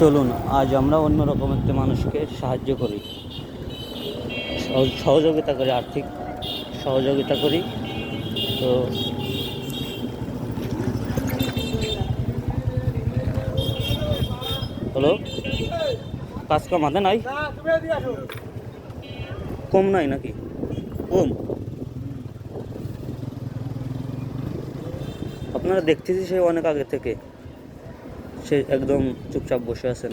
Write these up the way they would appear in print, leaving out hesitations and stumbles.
চলুন আজ আমরা অন্যরকম একটি মানুষকে সাহায্য করি, সহযোগিতা করি, আর্থিক সহযোগিতা করি। তো হ্যালো, কাজ কাম হাতে নাই, কম নাই নাকি? কম আপনারা দেখতেছি সে অনেক আগে থেকে সে একদম চুপচাপ বসে আছেন,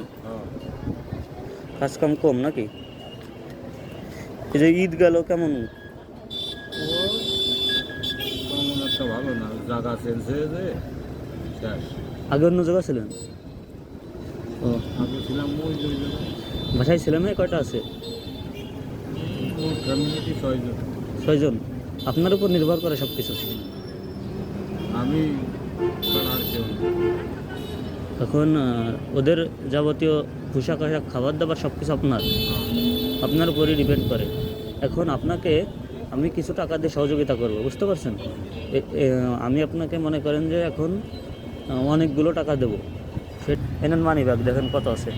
কাজ কাম কম নাকি? এই যে ঈদ গেল কেমন? তেমন একটা ভালো না, জায়গা চেঞ্জ হয়ে যায় শেষ। আগে অন্য জায়গা ছিলেন? ও, আগে ছিলাম ওই যে ওই জায়গায়। বাসায় ছেলে মেয়ে কয়টা আছে? ওর ফ্যামিলিটি 6 জন। 6 জন। আপনার উপর নির্ভর করে সব কিছু। আমি ছাড়া আর কেউ নেই। এখন ওদের যাবতীয় পোশাক আশাক, খাবার দাবার সব কিছু আপনার উপরই ডিপেন্ড করে। এখন আপনাকে আমি কিছু টাকা দিয়ে সহযোগিতা করব, বুঝতে পারছেন? আমি আপনাকে মনে করেন যে এখন অনেকগুলো টাকা দেবো। সে এনেন মানি ব্যাগ, দেখেন কত আছে।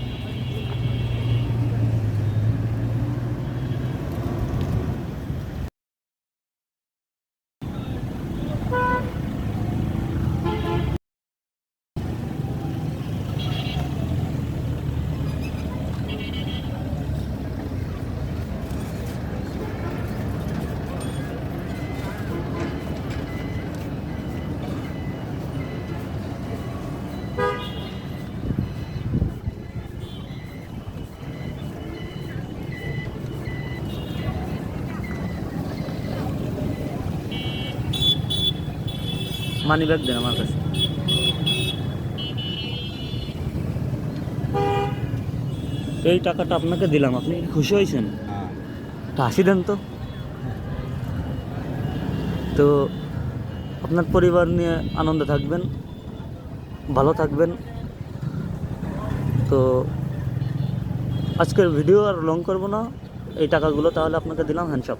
মানি ব্যাগ দেন আমার কাছে। এই টাকাটা আপনাকে দিলাম, আপনি খুশি হয়েছেন? তা হাসি দেন তো। তো আপনার পরিবার নিয়ে আনন্দে থাকবেন, ভালো থাকবেন। তো আজকের ভিডিও আর লং করব না, এই টাকাগুলো তাহলে আপনাকে দিলাম, হ্যান্ডশপ।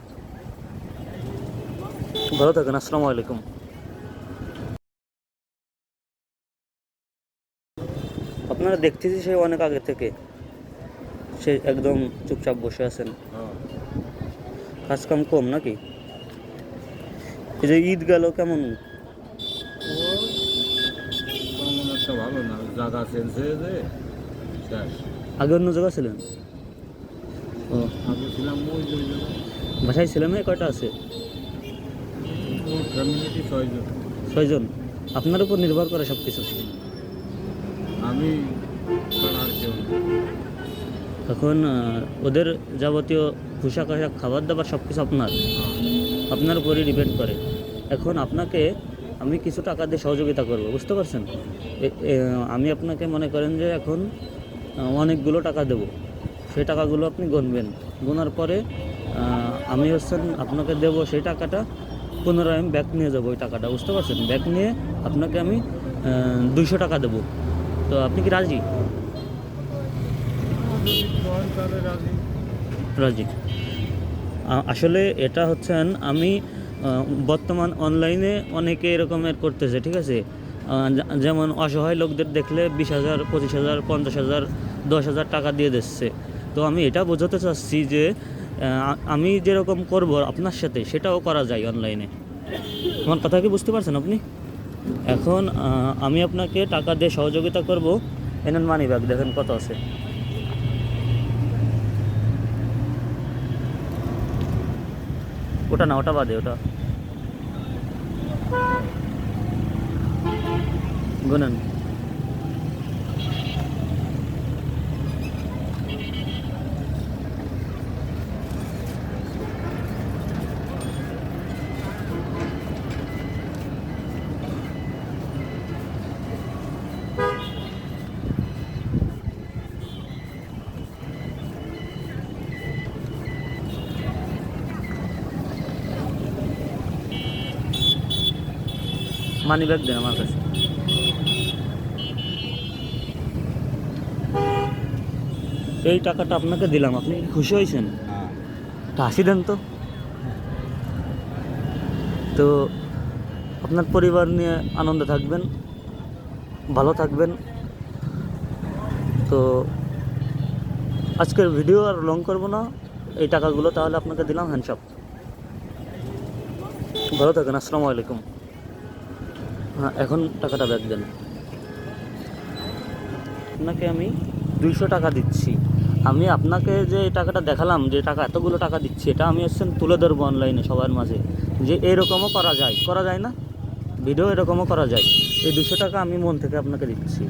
ভালো থাকেন, আসসালামু আলাইকুম। আপনারা দেখতেছি সে অনেক আগে থেকে সে একদম চুপচাপ বসে আছেন, কাজ কাম কম নাকি? এই যে ঈদ গেল কেমন? তেমন একটা ভালো না, জায়গা চেঞ্জ হয়ে যায় শেষ। আগে অন্য জায়গা ছিলেন? ও, আগে ছিলাম ওই যে ওই জায়গায়। বাসায় ছেলে মেয়ে কয়টা আছে? ওর ফ্যামিলিটি 6 জন। 6 জন। আপনার উপর নির্ভর করে সব কিছু। আমি ছাড়া আর কেউ নেই। এখন ওদের যাবতীয় পোশাক আশাক, খাবার দাবার সব কিছু আপনার উপরই ডিপেন্ড করে। এখন আপনাকে আমি কিছু টাকা দিয়ে সহযোগিতা করব, বুঝতে পারছেন? আমি আপনাকে মনে করেন যে এখন অনেকগুলো টাকা দেবো। সেই টাকাগুলো আপনি গুনবেন, গোনার পরে আমি আপনাকে দেবো সেই টাকাটা। পুনরায় আমি ব্যাক নিয়ে যাবো ওই টাকাটা, বুঝতে পারছেন? ব্যাক নিয়ে আপনাকে আমি 200 টাকা দেবো। তো আপনি কি রাজি? তাহলে রাজি। রাজি। আসলে এটা হচ্ছেন আমি বর্তমান অনলাইনে অনেকে এরকমের করতেছে, ঠিক আছে? যেমন অসহায় লোকদের দেখলে 20,000, 25,000, 50,000, 10,000 টাকা দিয়ে দিচ্ছে। তো আমি এটা বোঝাতে চাচ্ছি যে আমি যেরকম করব আপনার সাথে, সেটাও করা যায় অনলাইনে। আমার কথা কি বুঝতে পারছেন আপনি? এখন আমি আপনাকে টাকা দিয়ে সহযোগিতা করব। এনেন মানি ব্যাগ, দেখেন কত আছে। ওটা না, ওটা বাদে, ওটা গুনেন। মানি ব্যাগ দেন আমার কাছে। এই টাকাটা আপনাকে দিলাম, আপনি খুশি হয়েছেন? তা হাসি দেন তো। তো আপনার পরিবার নিয়ে আনন্দে থাকবেন, ভালো থাকবেন। তো আজকের ভিডিও আর লং করব না, এই টাকাগুলো তাহলে আপনাকে দিলাম হ্যান্ডশপ। ভালো থাকেন, আসসালামু আলাইকুম। হ্যাঁ, এখন টাকাটা ব্যাক দেন। আপনাকে আমি 200 টাকা দিচ্ছি। আমি আপনাকে যে এই টাকাটা দেখালাম, যে টাকা এতগুলো টাকা দিচ্ছি, এটা আমি তুলে ধরবো অনলাইনে সবার মাঝে, যে এরকমও করা যায় না? ভিডিও এরকমও করা যায়। এই 200 টাকা আমি মন থেকে আপনাকে দিচ্ছি।